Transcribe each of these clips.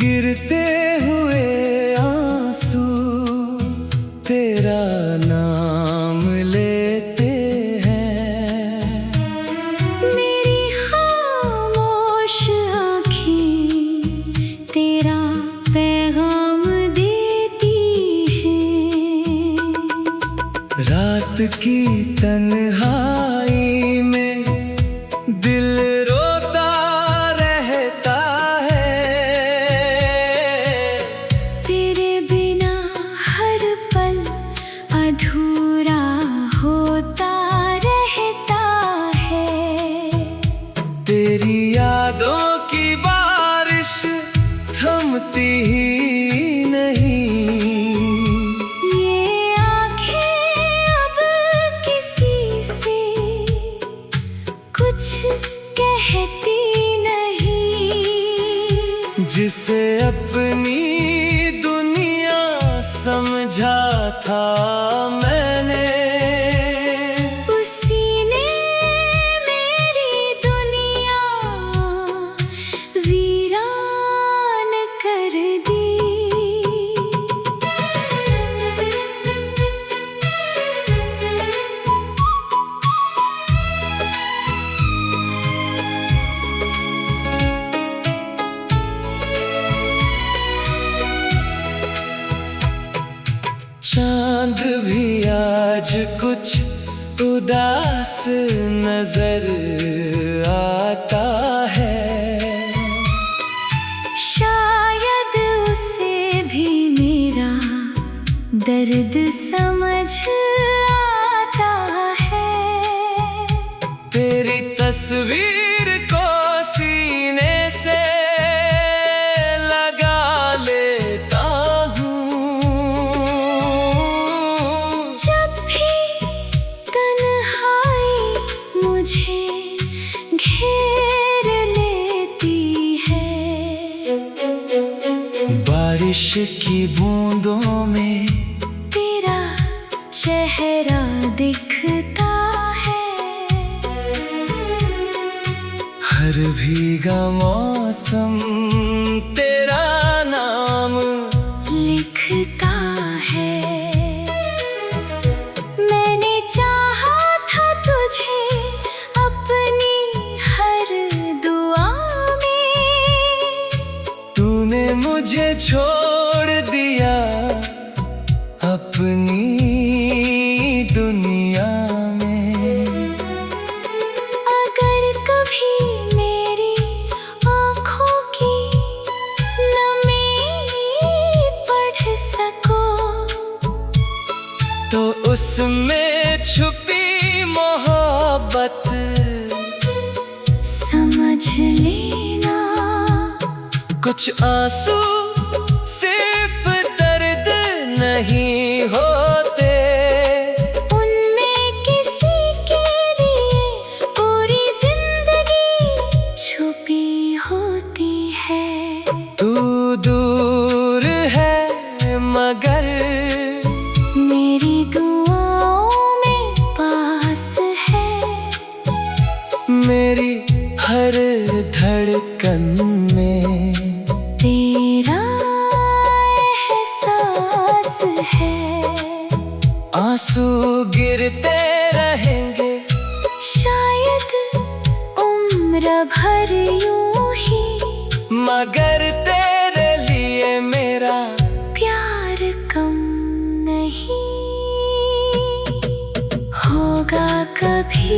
गिरते हुए आंसू तेरा नाम लेते हैं। मेरी खामोश आँखें तेरा पैगाम देती हैं। रात की तन्हाई में दिल रोता रहता है। तेरे बिना हर पल अधूरा होता रहता है। तेरी यादों की बारिश थमती ही नहीं। ये आँखें अब किसी से कुछ कहती नहीं। जिसे अपनी दुनिया समझा था मैंने, उसी ने मेरी दुनिया वीरान कर दी। चांद भी आज कुछ उदास नजर आता है। शायद उसे भी मेरा दर्द समझ आता है। तेरी तस्वीर को सीने से लगा लेता हूँ। जब भी तन्हाई मुझे घेर लेती है। बारिश की बूंदों में तेरा चेहरा दिखता है। हर भीगा मौसम तेरा नाम लिखता है। मैंने चाहा था तुझे अपनी हर दुआ में। तूने मुझे छोड़ दिया अपनी दुनिया में। अगर कभी मेरी आँखों की नमी पढ़ सको, तो उसमें छुपी मोहब्बत समझ लेना। कुछ आंसू सिर्फ दर्द नहीं होते। उनमें किसी के लिए पूरी जिंदगी छुपी होती है। तू दूर है मगर मेरी दुआओं में पास है। मेरी हर धड़कन में तेरा एहसास है। आंसू गिरते रहेंगे शायद उम्र भर यूं ही, मगर तेरे लिए मेरा प्यार कम नहीं होगा कभी।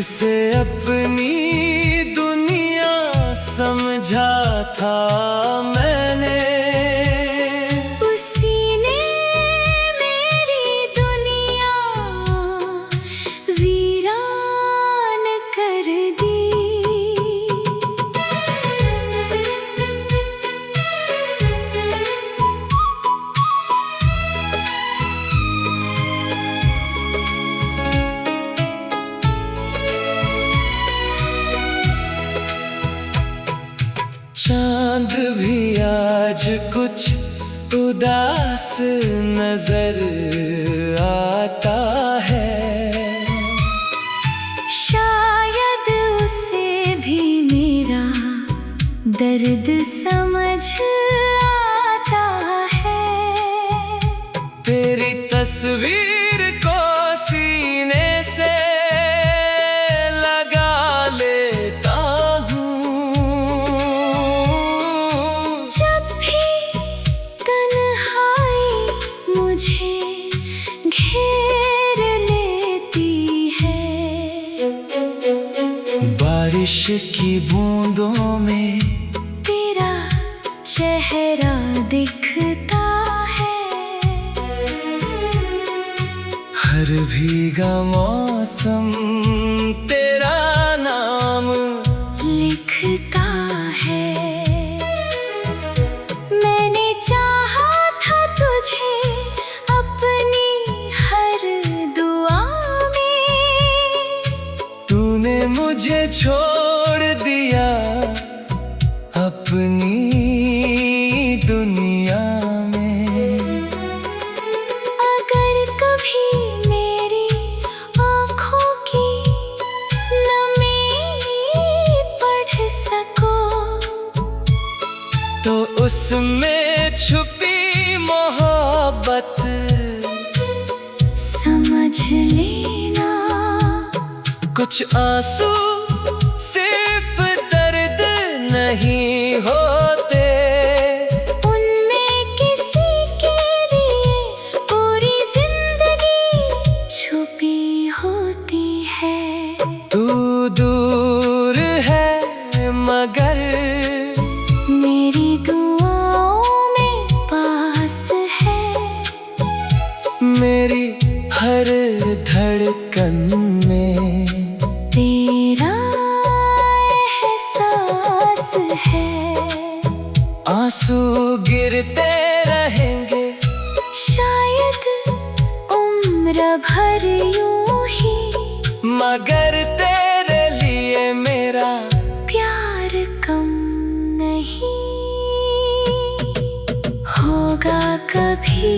जिसे अपनी दुनिया समझा था मैंने, उसी ने मेरी दुनिया वीरान कर दी। चांद भी आज कुछ उदास नजर आता है। शायद उसे भी मेरा दर्द समझ आता है। तेरी तस्वीर को सीने से लगा लेता हूँ। जब भी तन्हाई मुझे घेर लेती है, बारिश की बूंदों में तेरा चेहरा दिखता है। हर भीगा मौसम तेरा नाम लिखता है। मैंने चाहा था तुझे अपनी हर दुआ में, तूने मुझे छोड़ दिया अपनी दुनिया में। अगर कभी मेरी आँखों की नमी पढ़ सको, तो उसमें छुपी मोहब्बत समझ लेना। कुछ आंसू सिर्फ दर्द नहीं होते, उनमें किसी के लिए पूरी जिंदगी छुपी होती है। तू दूर है मगर मेरी दुआओं में पास है। मेरी हर धड़कन में तेरा एहसास है। आंसू गिरते रहेंगे शायद उम्र भर यूं ही, मगर तेरे लिए मेरा प्यार कम नहीं होगा कभी।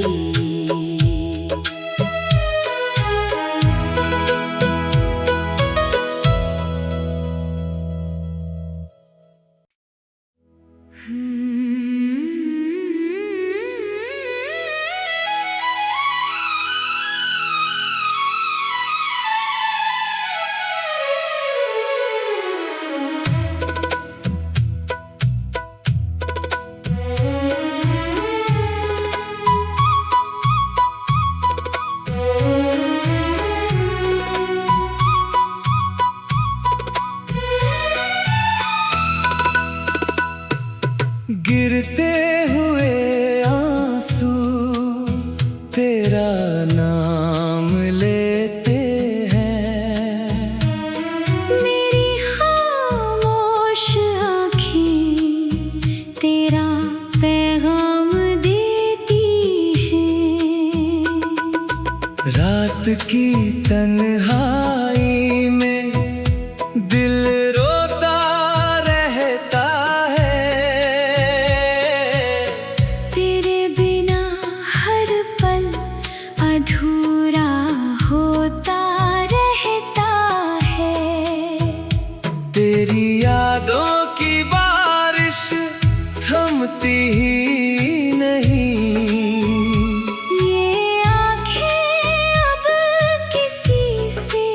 गिरते हुए आंसू तेरा नाम लेते हैं। मेरी खामोश आँखें तेरा पैगाम देती हैं। रात की तन्हाई में दिल रोता रहता है। तेरे बिना हर पल अधूरा होता रहता है। तेरी यादों की बारिश थमती ही नहीं। ये आँखें अब किसी से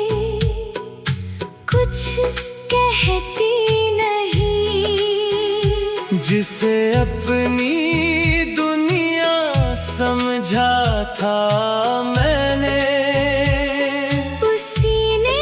कुछ कहती नहीं। जिसे अपनी दुनिया समझा था मैंने, उसी ने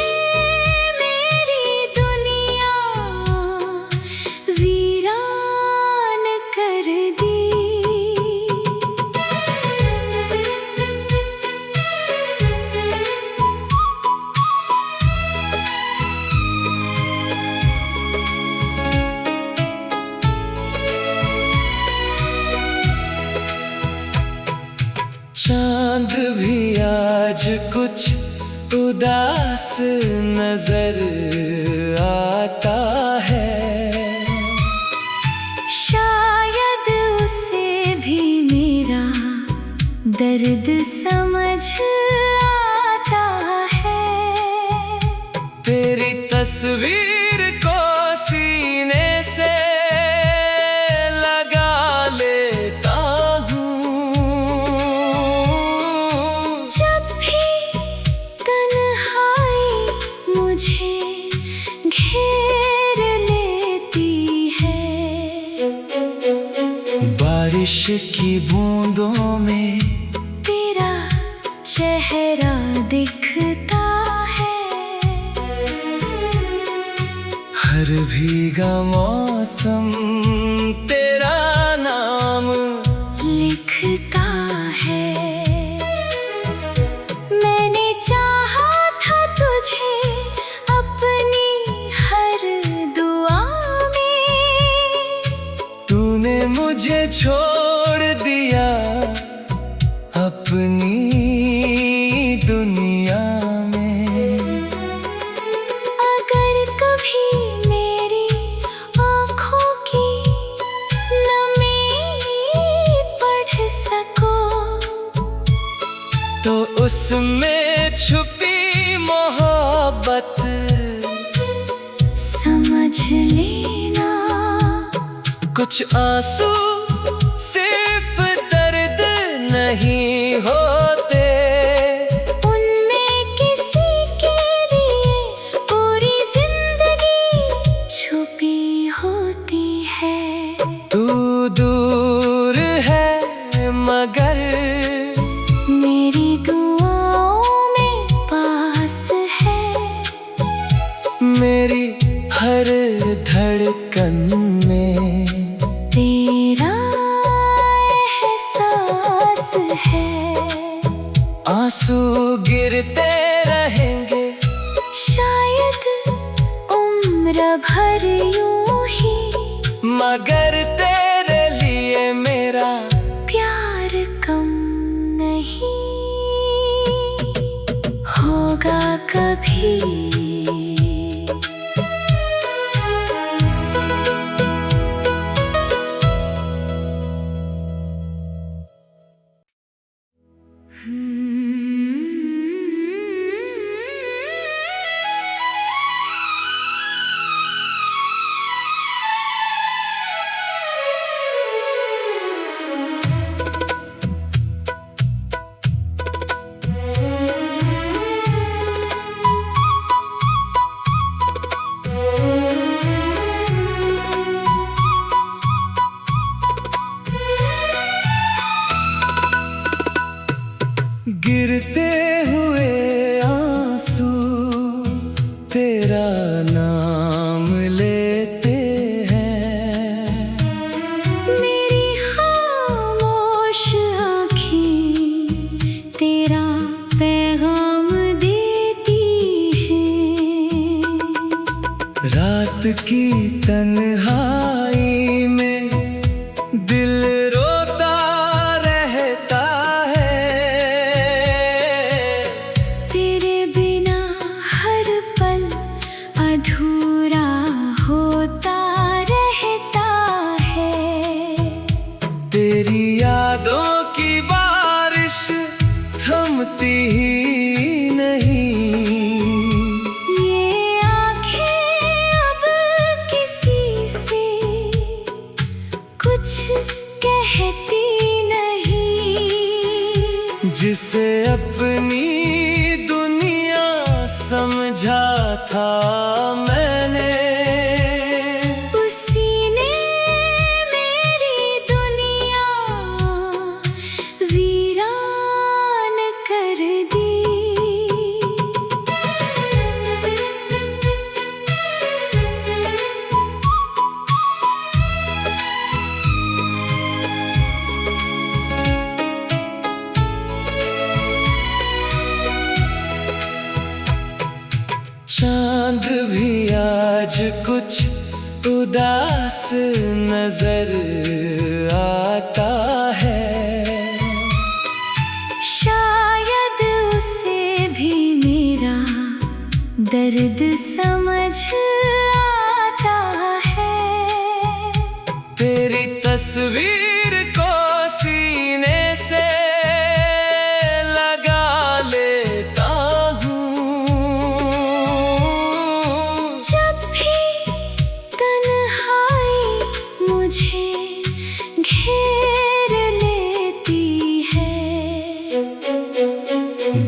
चांद भी आज कुछ उदास नजर आता है। शायद उसे भी मेरा दर्द समझ आता है। तेरी तस्वीर को सीने से लगा लेता हूँ। जब भी तन्हाई मुझे घेर लेती है, बारिश की बूंदों में तेरा चेहरा दिखता है। हर भीगा मौसम तेरा नाम लिखता है। मैंने चाहा था तुझे अपनी हर दुआ में, तूने मुझे छोड़ दिया अपनी दुनिया में। अगर कभी मेरी आँखों की नमी पढ़ सको, तो उसमें छुपी मोहब्बत समझ लेना। कुछ आंसू सिर्फ दर्द नहीं होते, उनमें किसी के लिए पूरी जिंदगी छुपी होती है। तू दूर है मगर मेरी दुआओं में पास है। मेरी हर धड़कन में तेरा एहसास है। आंसू गिरते रहेंगे शायद उम्र भर यूं ही, मगर तेरे लिए मेरा प्यार कम नहीं होगा कभी। गिरते हुए आंसू तेरा नाम लेते हैं। मेरी खामोश आँखें तेरा पैगाम देती हैं। रात की तन्हाई में दिल रोता रहता है। तेरे बिना हर पल अधूरा होता रहता है। तेरी यादों की बारिश थमती ही नहीं। ये आँखें अब किसी से कुछ कहती नहीं। जिसे अपनी दुनिया समझा था मैंने, उसी ने मेरी दुनिया वीरान कर दी। चांद भी आज कुछ उदास नजर आता है। शायद उसे भी मेरा दर्द समझ आता है। तेरी तस्वीर को सीने से लगा लेता हूँ। जब भी तन्हाई मुझे घेर लेती है,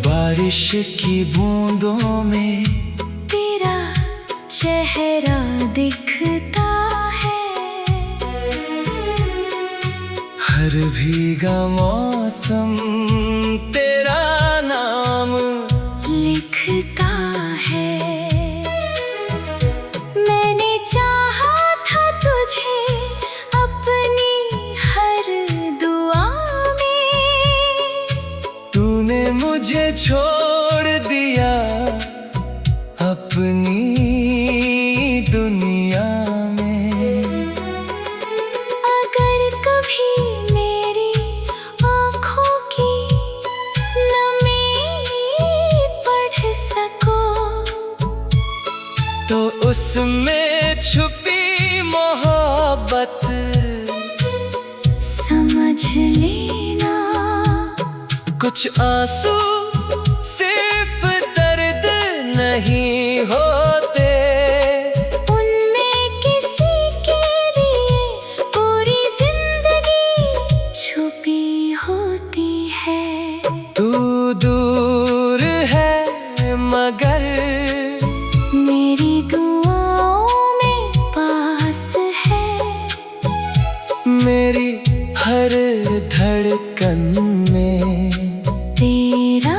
बारिश की बूंदों में तेरा चेहरा दिखता है। हर भीगा मौसम तेरा नाम लिखता है। मैंने चाहा था तुझे अपनी हर दुआ में, तूने मुझे छोड़ दिया अपनी दुनिया में। अगर कभी मेरी आँखों की नमी पढ़ सको, तो उसमें छुपी मोहब्बत समझ लेना। कुछ आंसू सिर्फ दर्द नहीं होते, उनमें किसी के लिए पूरी जिंदगी छुपी होती है। तू दूर है मगर मेरी दुआओं में पास है। मेरी हर धड़कन में तेरा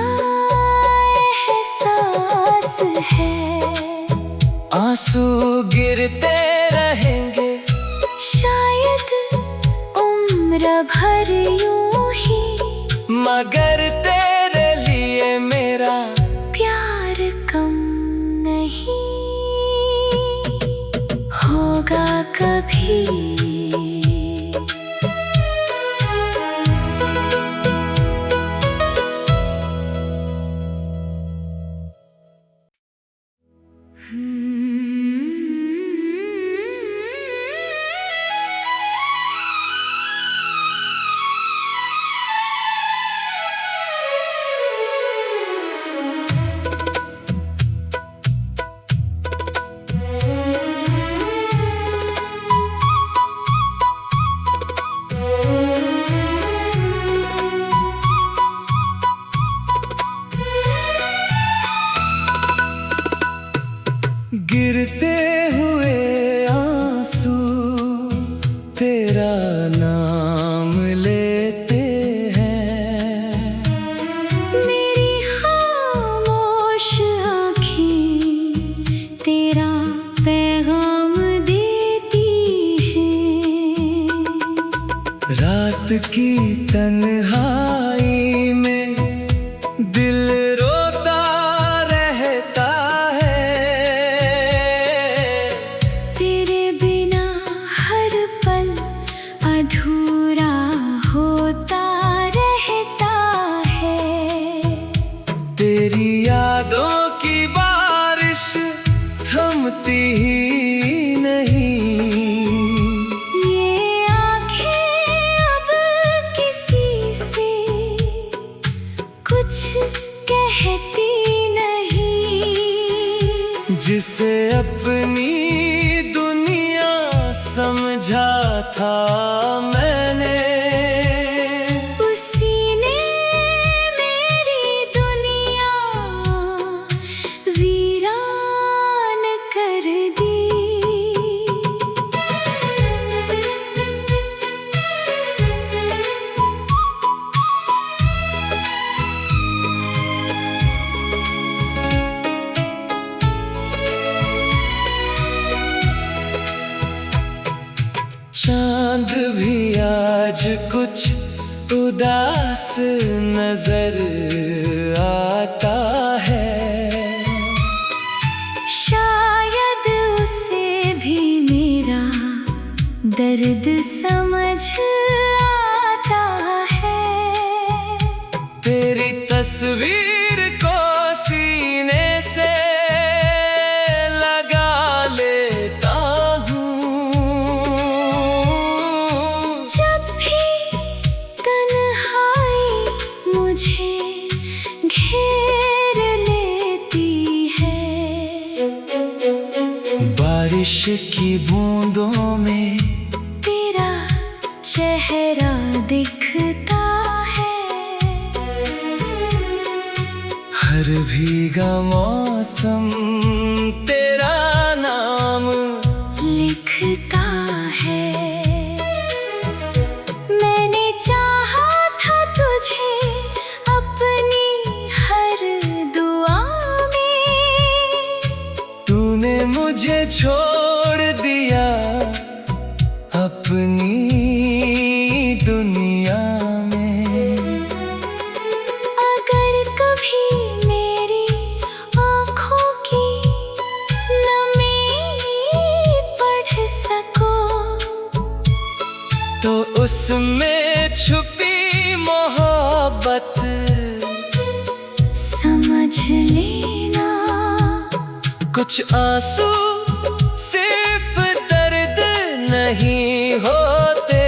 एहसास है। आंसू गिरते रहेंगे शायद उम्र भर यूं ही, मगर तेरे लिए मेरा प्यार कम नहीं होगा कभी। गिरते हुए आंसू तेरा नाम लेते हैं। मेरी खामोश आँखें तेरा पैगाम देती हैं। रात की तन्हाई में दिल रोता रहता है। तेरे बिना हर पल अधूरा होता रहता है। तेरी यादों की बारिश थमती ही नहीं। ये आँखें अब किसी से कुछ कहती नहीं। जिसे अपनी दुनिया समझा था मैंने, उसी ने मेरी दुनिया वीरान कर दी। चांद भी आज कुछ उदास नजर आता है। शायद उसे भी मेरा दर्द समझ आता है। तस्वीर को सीने से लगा लेता हूँ। जब भी तन्हाई मुझे घेर लेती है, बारिश की बूंदों में तेरा चेहरा दिखता है। हर भीगा मौसम तेरा नाम लिखता है। मैंने चाहा था तुझे अपनी हर दुआ में, तूने मुझे छोड़ दिया अपनी दुनिया में। अगर कभी मेरी आँखों की नमी पढ़ सको, तो उसमें छुपी मोहब्बत समझ लेना। कुछ आंसू सिर्फ दर्द नहीं होते,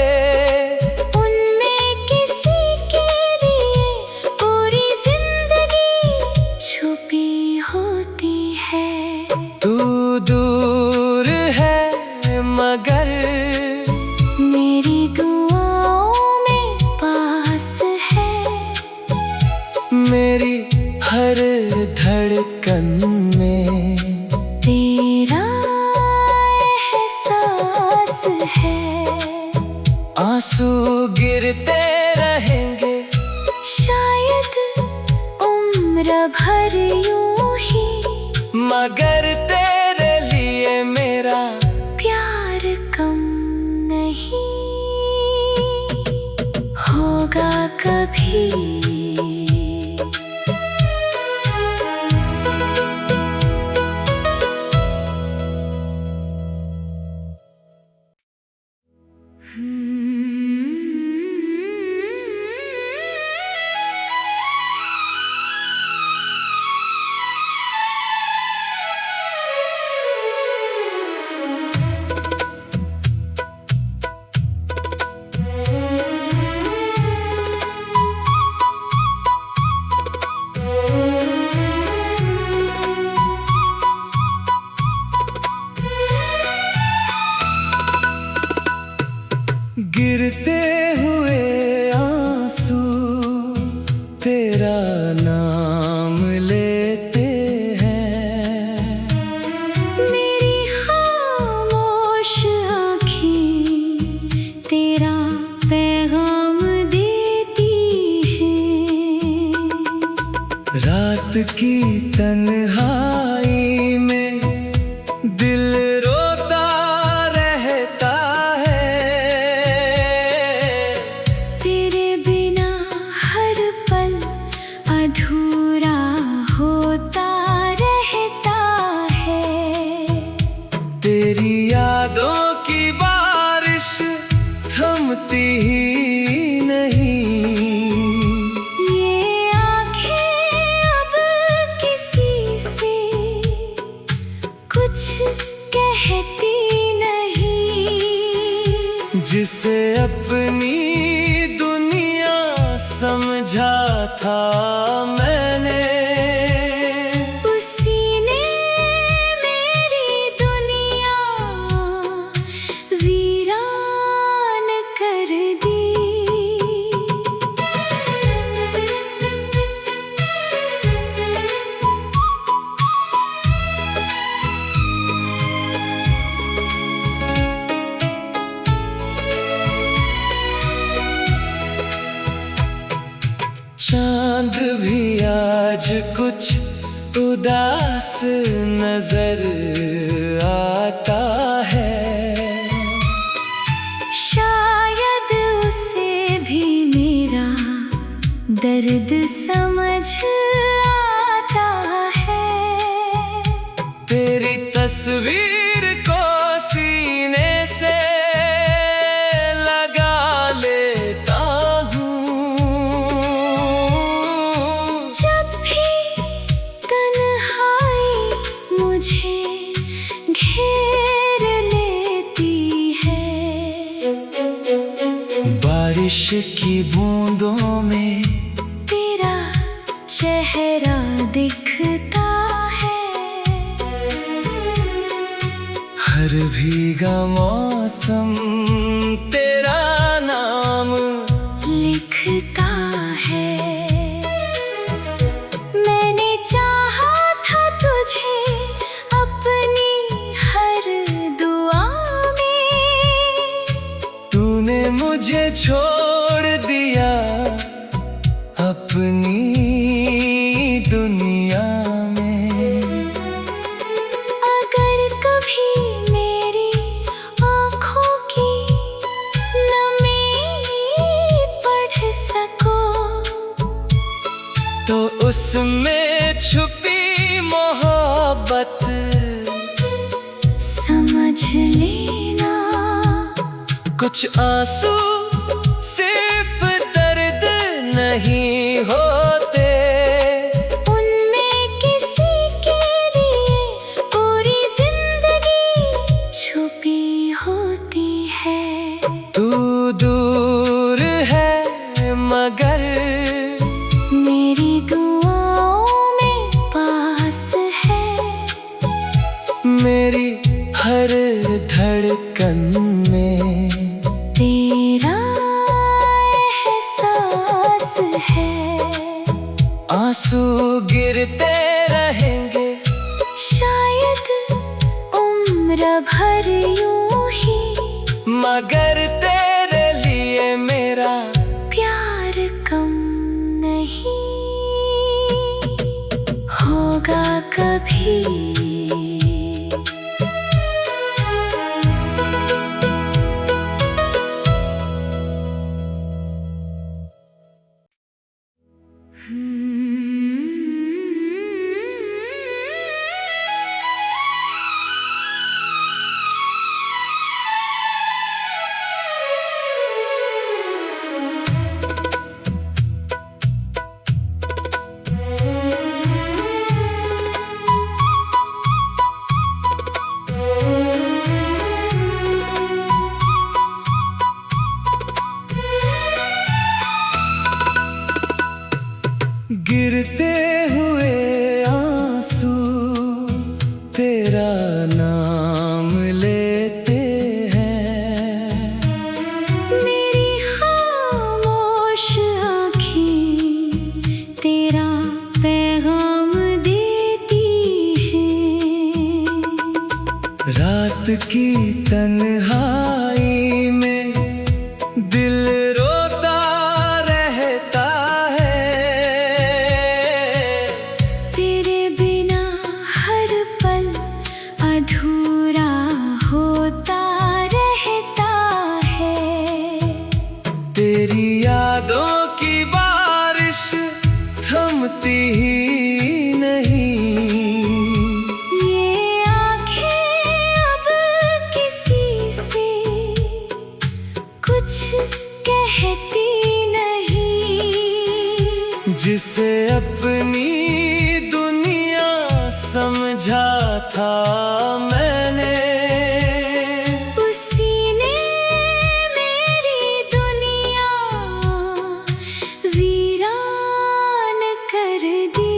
उनमें किसी के लिए पूरी जिंदगी छुपी होती है। तू दूर है मगर मेरी दुआओं में पास है। मेरी हर धड़कन में तेरा एहसास है। आंसू गिरते रहेंगे शायद उम्र भर यूं ही, मगर तेरे लिए मेरा प्यार कम नहीं होगा कभी। गिरते हुए आंसू तेरा नाम लेते हैं। मेरी खामोश आँखें तेरा पैगाम देती हैं। रात की तन्हाई में दिल रोता रहता है, तेरे बिना हर पल अधूरा होता रहता है। तेरी यादों की बारिश थमती ही नहीं। ये आँखें अब किसी से कुछ कहती नहीं। जिसे अपनी दुनिया समझा था मैंने, उसी ने मेरी दुनिया वीरान कर दी। चांद भी आज कुछ उदास नजर आता है। शायद उसे भी मेरा दर्द समझ आता है। तेरी तस्वीर को सीने से लगा लेता हूँ। चेहरा दिखता है। हर भीगा मौसम तेरा नाम लिखता है। मैंने चाहा था तुझे अपनी हर दुआ में, तूने मुझे छोड़ दिया अपनी दुनिया में। अगर कभी मेरी आँखों की नमी पढ़ सको, तो उसमें छुपी मोहब्बत समझ लेना। कुछ आंसू सिर्फ दर्द नहीं होते, उनमें किसी के लिए पूरी जिंदगी छुपी होती है। तू दूर है मगर मेरी दुआओं में पास है। मेरी हर धड़कन में तेरा एहसास है। आंसू गिरते रहेंगे शायद उम्र भर यूं ही, मगर तेरे लिए मेरा प्यार कम नहीं होगा कभी। गिरते हुए आंसू तेरा नाम लेते हैं। मेरी खामोश आँखें तेरा पैगाम देती हैं। रात की तन्हाई में दिल रोता रहता है, तेरे बिना हर पल अधूरा होता रहता है। तेरी यादों की बारिश थमती ही नहीं। ये आँखें अब किसी से कुछ कहती नहीं। जिसे अपनी दुनिया समझा था मैंने, उसी ने मेरी दुनिया वीरान कर दी।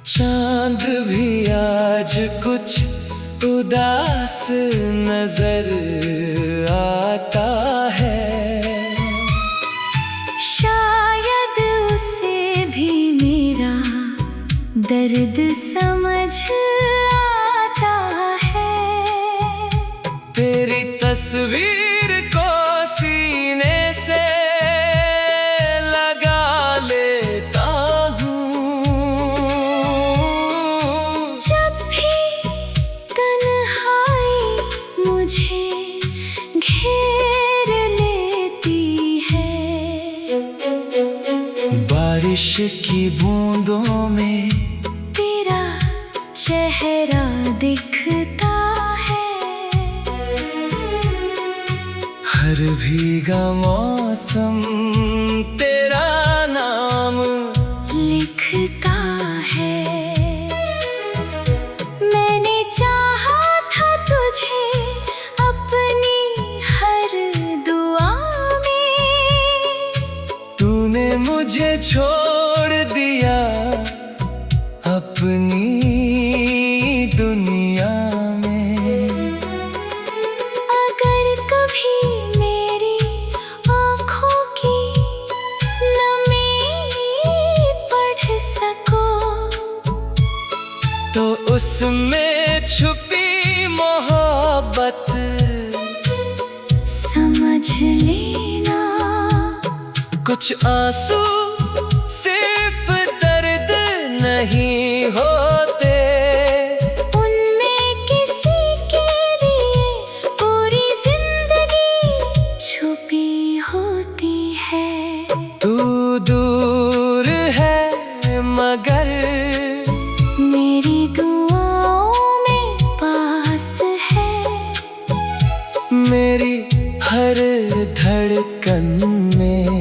चांद भी आज कुछ उदास नजर आता है। शायद उसे भी मेरा दर्द समझ आता है। तेरी तस्वीर को सीने से लगा लेता हूँ। जब भी तन्हाई मुझे घेर लेती है, बारिश की बूंदों में तेरा चेहरा दिखता है। हर भीगा मौसम तेरा नाम मुझे छोड़ दिया अपनी दुनिया में। अगर कभी मेरी आँखों की नमी पढ़ सको तो उसमें छुपी मोहब्बत समझ लेना। कुछ आंसू सिर्फ दर्द नहीं होते, उनमें किसी के लिए पूरी जिंदगी छुपी होती है। तू दूर है मगर मेरी दुआओं में पास है। मेरी हर धड़कन में।